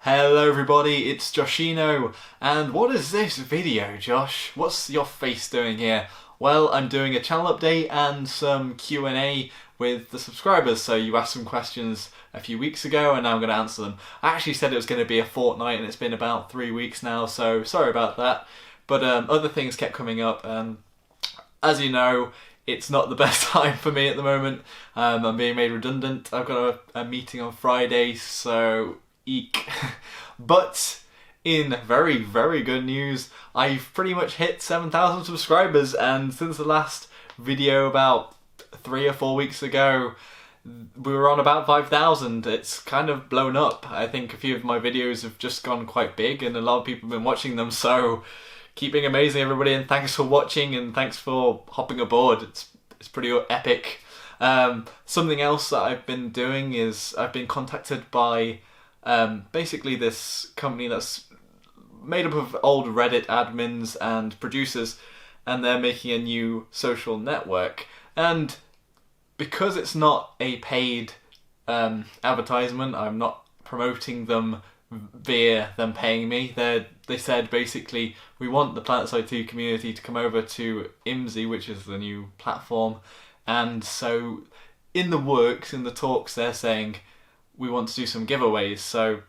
Hello everybody, it's Joshino, and what is this video, Josh? What's your face doing here? Well, I'm doing a channel update and some Q&A with the subscribers, so you asked some questions a few weeks ago and now I'm going to answer them. I actually said it was going to be a fortnight and it's been about 3 weeks now, so sorry about that. But other things kept coming up, and as you know, it's not the best time for me at the moment. I'm being made redundant. I've got a meeting on Friday, so eek. But in very, very good news, I've pretty much hit 7,000 subscribers, and since the last video about 3 or 4 weeks ago, we were on about 5,000. It's kind of blown up. I think a few of my videos have just gone quite big and a lot of people have been watching them, so keep being amazing everybody, and thanks for watching and thanks for hopping aboard. It's pretty epic. Something else that I've been doing is I've been contacted by basically this company that's made up of old Reddit admins and producers, and they're making a new social network. And because it's not a paid advertisement, I'm not promoting them via them paying me. They said basically, we want the Planetside 2 community to come over to IMSI, which is the new platform, and so in the works, in the talks, they're saying we want to do some giveaways. So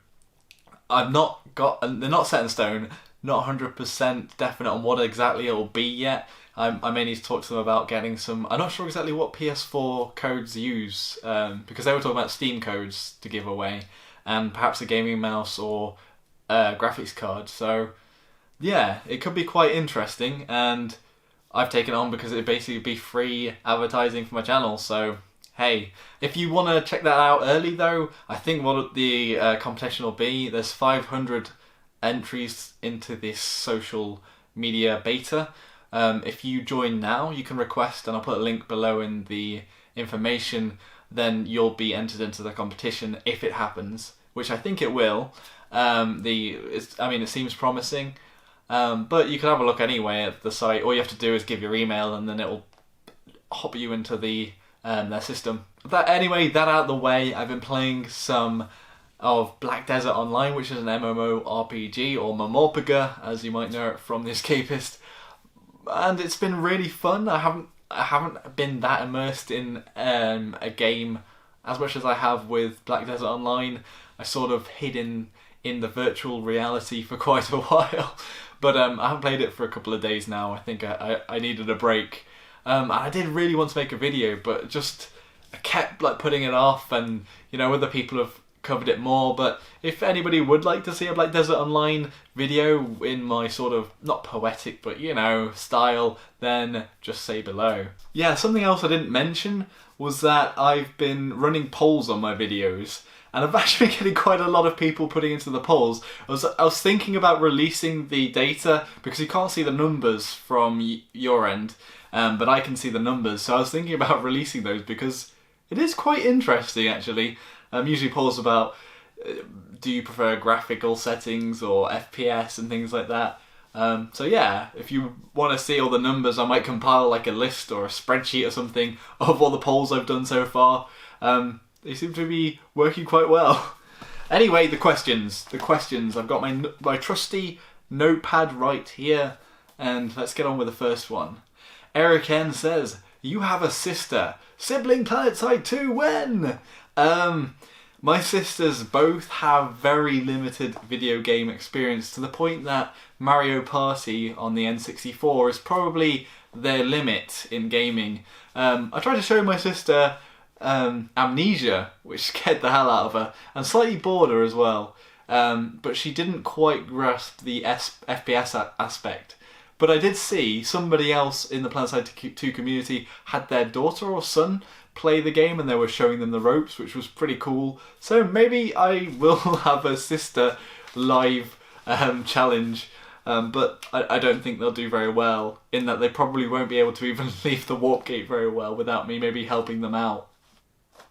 they're not set in stone, not 100% definite on what exactly it will be yet. I may need to talk to them about getting some. I'm not sure exactly what PS4 codes use, because they were talking about Steam codes to give away, and perhaps a gaming mouse or a graphics card. So yeah, it could be quite interesting, and I've taken it on because it'd basically be free advertising for my channel. So hey, if you want to check that out early though, I think what the competition will be, there's 500 entries into this social media beta. If you join now, you can request, and I'll put a link below in the information, then you'll be entered into the competition if it happens, which I think it will. It seems promising, but you can have a look anyway at the site. All you have to do is give your email and then it'll hop you into their system. That out of the way, I've been playing some of Black Desert Online, which is an MMORPG, or Mamorpega, as you might know it from The Escapist, and it's been really fun. I haven't been that immersed in a game as much as I have with Black Desert Online. I sort of hid in the virtual reality for quite a while, but I haven't played it for a couple of days now. I think I needed a break. I did really want to make a video, but just I kept putting it off, and other people have covered it more. But if anybody would like to see a Black Desert Online video in my sort of, not poetic, but style, then just say below. Yeah, something else I didn't mention was that I've been running polls on my videos, and I've actually been getting quite a lot of people putting into the polls. I was thinking about releasing the data, because you can't see the numbers from your end, but I can see the numbers, so I was thinking about releasing those because it is quite interesting actually. Usually polls about do you prefer graphical settings or FPS and things like that. So yeah, if you want to see all the numbers, I might compile a list or a spreadsheet or something of all the polls I've done so far. They seem to be working quite well. Anyway, the questions. I've got my trusty notepad right here, and let's get on with the first one. Eric N says, you have a sister. Sibling Planetside 2 when? My sisters both have very limited video game experience, to the point that Mario Party on the N64 is probably their limit in gaming. I tried to show my sister Amnesia, which scared the hell out of her, and slightly bored her as well, but she didn't quite grasp the FPS aspect. But I did see somebody else in the Planetside 2 community had their daughter or son play the game, and they were showing them the ropes, which was pretty cool. So maybe I will have a sister live challenge, but I don't think they'll do very well, in that they probably won't be able to even leave the warp gate very well without me maybe helping them out.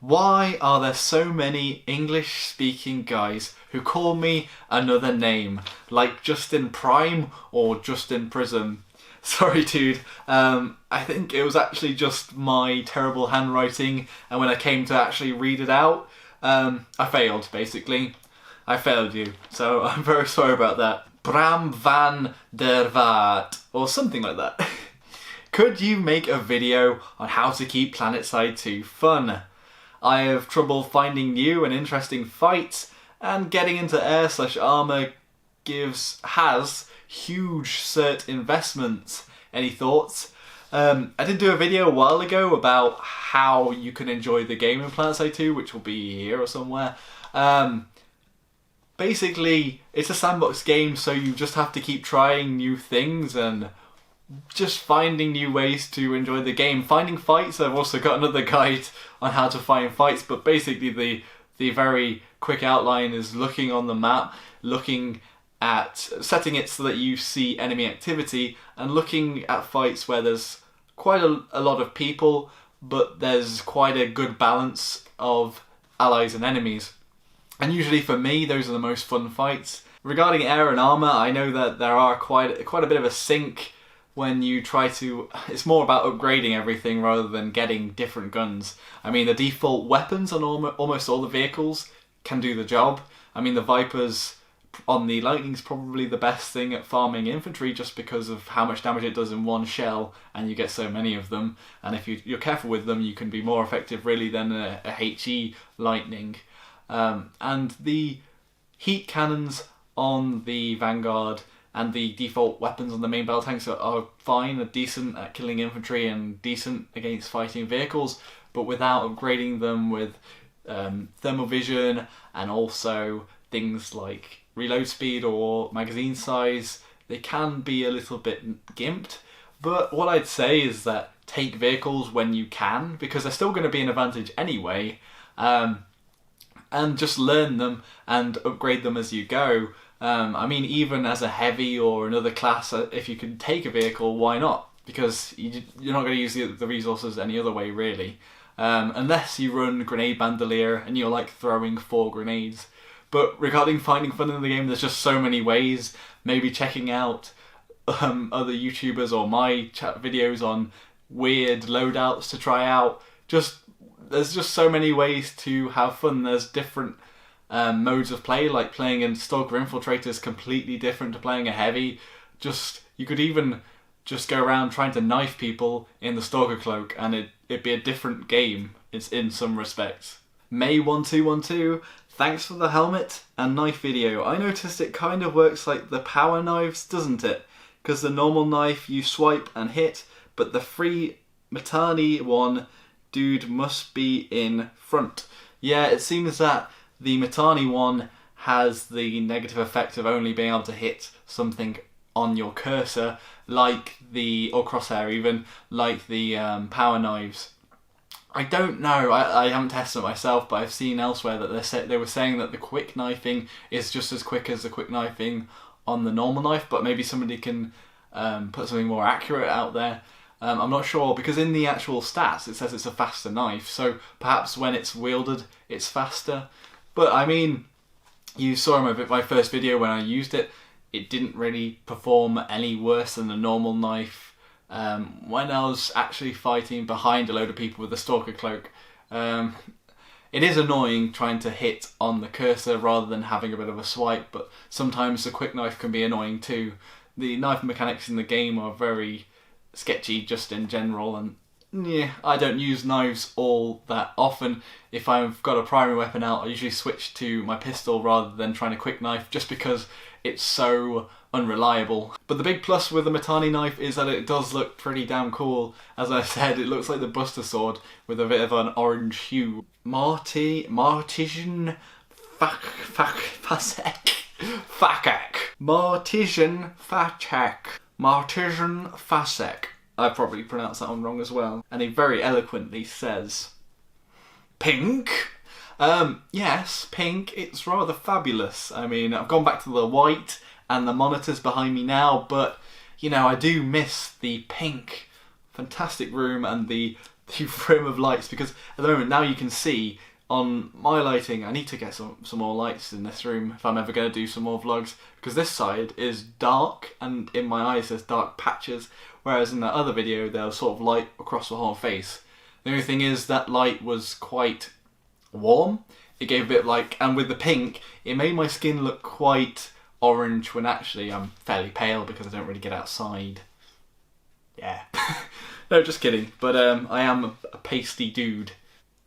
Why are there so many English-speaking guys who call me another name, like Justin Prime or Justin Prism? Sorry dude, I think it was actually just my terrible handwriting, and when I came to actually read it out, I failed basically. I failed you, so I'm very sorry about that. Bram Van Der Vaart, or something like that. Could you make a video on how to keep Planetside 2 fun? I have trouble finding new and interesting fights, and getting into air/armour has huge cert investments. Any thoughts? I did do a video a while ago about how you can enjoy the game in Planetside 2, which will be here or somewhere. Basically, it's a sandbox game, so you just have to keep trying new things and just finding new ways to enjoy the game. Finding fights, I've also got another guide on how to find fights, but basically the very quick outline is looking on the map, looking at setting it so that you see enemy activity, and looking at fights where there's quite a lot of people, but there's quite a good balance of allies and enemies. And usually for me, those are the most fun fights. Regarding air and armour, I know that there are quite a bit of a sink when you try to... It's more about upgrading everything rather than getting different guns. I mean, the default weapons on almost all the vehicles can do the job. I mean, the Vipers on the Lightning's probably the best thing at farming infantry, just because of how much damage it does in one shell, and you get so many of them. And if you're careful with them, you can be more effective really than a HE Lightning. And the heat cannons on the Vanguard and the default weapons on the main battle tanks are fine, are decent at killing infantry and decent against fighting vehicles, but without upgrading them with thermal vision and also things like reload speed or magazine size, they can be a little bit gimped. But what I'd say is that take vehicles when you can, because they're still going to be an advantage anyway, and just learn them and upgrade them as you go. I mean, even as a heavy or another class, if you can take a vehicle, why not? Because you're not going to use the resources any other way, really. Unless you run Grenade Bandolier and you're like throwing 4 grenades. But regarding finding fun in the game, there's just so many ways. Maybe checking out other YouTubers or my chat videos on weird loadouts to try out. There's just so many ways to have fun. There's different modes of play, like playing a Stalker Infiltrator is completely different to playing a Heavy. You could even just go around trying to knife people in the Stalker Cloak, and it'd be a different game. It's in some respects. May1212, thanks for the helmet and knife video. I noticed it kind of works like the power knives, doesn't it? Because the normal knife you swipe and hit, but the free mitthani one, dude must be in front. Yeah, it seems that the mitthani one has the negative effect of only being able to hit something on your cursor, or crosshair even, like the power knives. I don't know, I haven't tested it myself, but I've seen elsewhere that they were saying that the quick knifing is just as quick as the quick knifing on the normal knife, but maybe somebody can put something more accurate out there. I'm not sure, because in the actual stats it says it's a faster knife, so perhaps when it's wielded it's faster. But I mean, you saw in my first video when I used it, it didn't really perform any worse than a normal knife. When I was actually fighting behind a load of people with a Stalker Cloak, it is annoying trying to hit on the cursor rather than having a bit of a swipe, but sometimes the quick knife can be annoying too. The knife mechanics in the game are very sketchy just in general, and yeah, I don't use knives all that often. If I've got a primary weapon out, I usually switch to my pistol rather than trying to quick knife, just because it's so unreliable. But the big plus with the mitthani knife is that it does look pretty damn cool. As I said, it looks like the Buster Sword with a bit of an orange hue. Fucek. Martijn Fucek. I probably pronounced that one wrong as well. And he very eloquently says, pink? Yes, pink. It's rather fabulous. I mean, I've gone back to the white and the monitors behind me now, but, you know, I do miss the pink. Fantastic room and the room of lights, because at the moment now you can see on my lighting, I need to get some more lights in this room if I'm ever going to do some more vlogs, because this side is dark and in my eyes there's dark patches, whereas in that other video there was sort of light across the whole face. The only thing is that light was quite warm. it gave a bit like, and with the pink, it made my skin look quite orange when actually I'm fairly pale because I don't really get outside. Yeah. No, just kidding. But I am a pasty dude.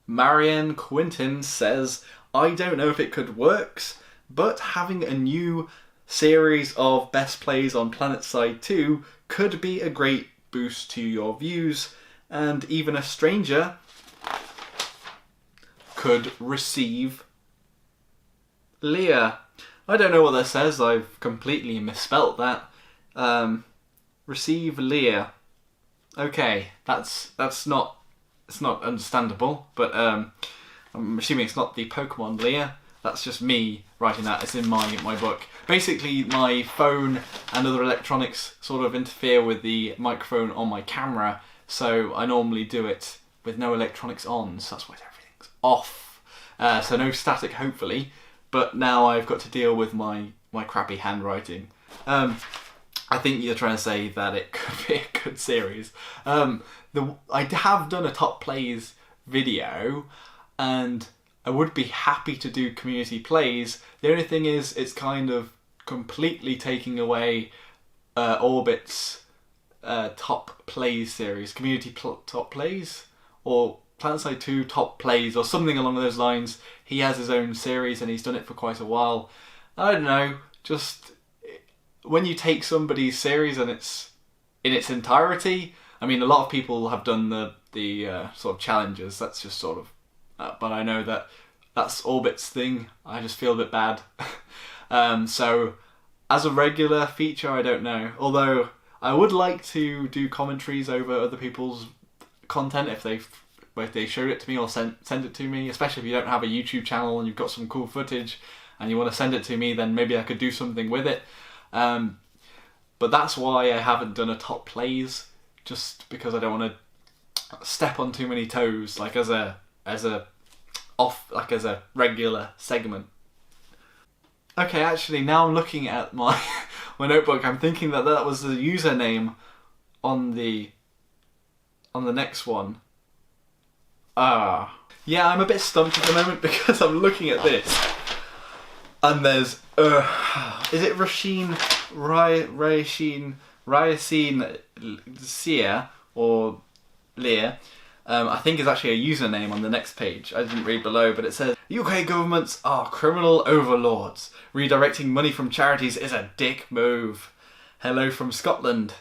Marien Quintin says, I don't know if it could works, but having a new series of best plays on Planetside 2 could be a great boost to your views, and even a stranger could receive Leah. I don't know what that says, I've completely misspelt that. Receive Leah. Okay, that's not, it's not understandable, but I'm assuming it's not the Pokemon Leah. That's just me writing that. It's in my book. Basically, my phone and other electronics sort of interfere with the microphone on my camera, so I normally do it with no electronics on, so that's why everything's off. So no static, hopefully, but now I've got to deal with my crappy handwriting. I think you're trying to say that it could be a good series. I have done a top plays video, and I would be happy to do community plays. The only thing is, it's kind of completely taking away Orbit's top plays series, community top plays, or Planetside 2 top plays, or something along those lines. He has his own series and he's done it for quite a while. I don't know, just when you take somebody's series and it's in its entirety, I mean, a lot of people have done the sort of challenges, that's just sort of, but I know that that's Orbit's thing. I just feel a bit bad. So as a regular feature, I don't know. Although I would like to do commentaries over other people's content if they showed it to me or send it to me, especially if you don't have a YouTube channel and you've got some cool footage and you want to send it to me, then maybe I could do something with it. But that's why I haven't done a top plays, just because I don't want to step on too many toes, like as a regular segment. Okay, actually, now I'm looking at my notebook, I'm thinking that was the username on the next one. Yeah, I'm a bit stumped at the moment because I'm looking at this, and there's is it Reicine, Ceer, or Lear? I think is actually a username on the next page. I didn't read below, but it says, UK governments are criminal overlords. Redirecting money from charities is a dick move. Hello from Scotland.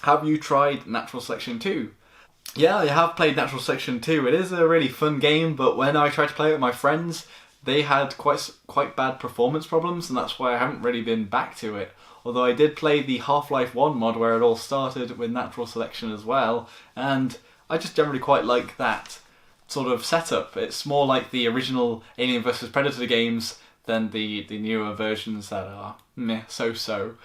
Have you tried Natural Selection 2? Yeah, I have played Natural Selection 2. It is a really fun game, but when I tried to play it with my friends, they had quite bad performance problems, and that's why I haven't really been back to it. Although I did play the Half-Life 1 mod where it all started with Natural Selection as well, and I just generally quite like that sort of setup. It's more like the original Alien vs Predator games than the newer versions that are meh, so-so.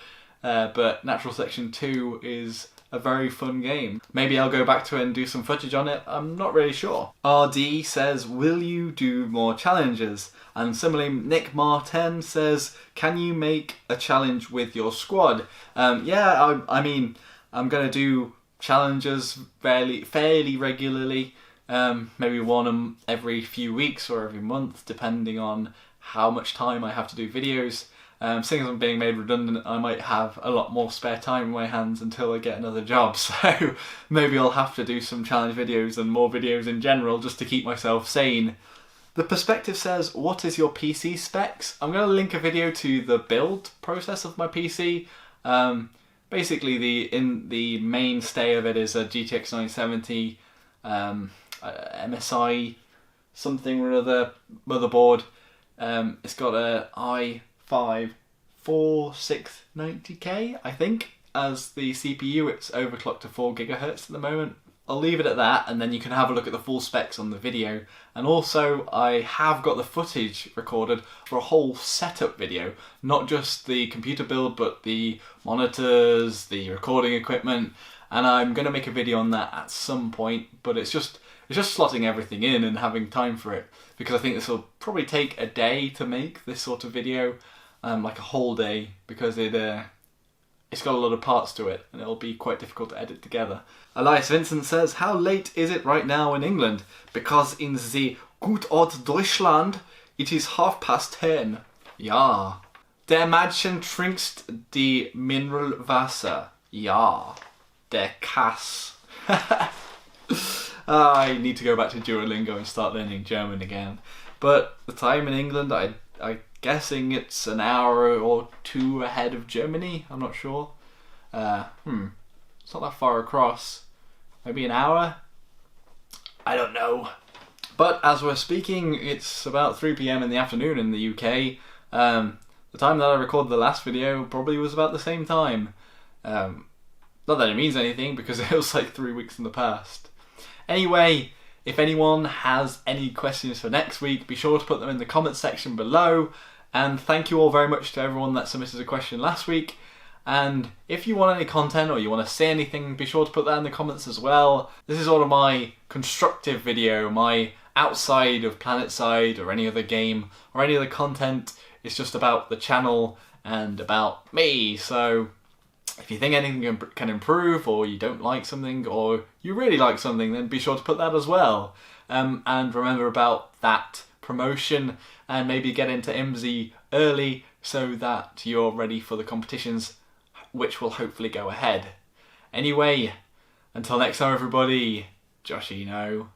But Natural Selection 2 is a very fun game. Maybe I'll go back to it and do some footage on it, I'm not really sure. RD says, will you do more challenges? And similarly, Nick Marten says, can you make a challenge with your squad? Yeah, I mean, I'm going to do challenges fairly regularly, maybe one every few weeks or every month, depending on how much time I have to do videos. Seeing as I'm being made redundant, I might have a lot more spare time in my hands until I get another job, so maybe I'll have to do some challenge videos and more videos in general just to keep myself sane. The Perspective says, what is your PC specs? I'm going to link a video to the build process of my PC. Basically, the mainstay of it is a GTX 970 MSI something or other motherboard. It's got a i5 4690K, I think, as the CPU. It's overclocked to 4 GHz at the moment. I'll leave it at that, and then you can have a look at the full specs on the video. And also, I have got the footage recorded for a whole setup video, not just the computer build, but the monitors, the recording equipment, and I'm going to make a video on that at some point, but it's just slotting everything in and having time for it, because I think this will probably take a day to make this sort of video, like a whole day, because it's got a lot of parts to it, and it'll be quite difficult to edit together. Elias Vincent says, how late is it right now in England? Because in the good old Deutschland, It is 10:30. Ja. Der Mädchen trinkst die Mineralwasser. Ja. Der Kass. I need to go back to Duolingo and start learning German again. But the time in England, I'm guessing it's an hour or two ahead of Germany. I'm not sure. It's not that far across. Maybe an hour? I don't know. But as we're speaking, it's about 3 PM in the afternoon in the UK. The time that I recorded the last video probably was about the same time. Not that it means anything, because it was like 3 weeks in the past. Anyway, if anyone has any questions for next week, be sure to put them in the comments section below. And thank you all very much to everyone that submitted a question last week. And if you want any content or you want to say anything, be sure to put that in the comments as well. This is sort of my constructive video, my outside of Planetside or any other game or any other content. It's just about the channel and about me. So if you think anything can improve, or you don't like something, or you really like something, then be sure to put that as well. And remember about that promotion, and maybe get into IMSI early so that you're ready for the competitions, which will hopefully go ahead. Anyway, until next time everybody, Joshino.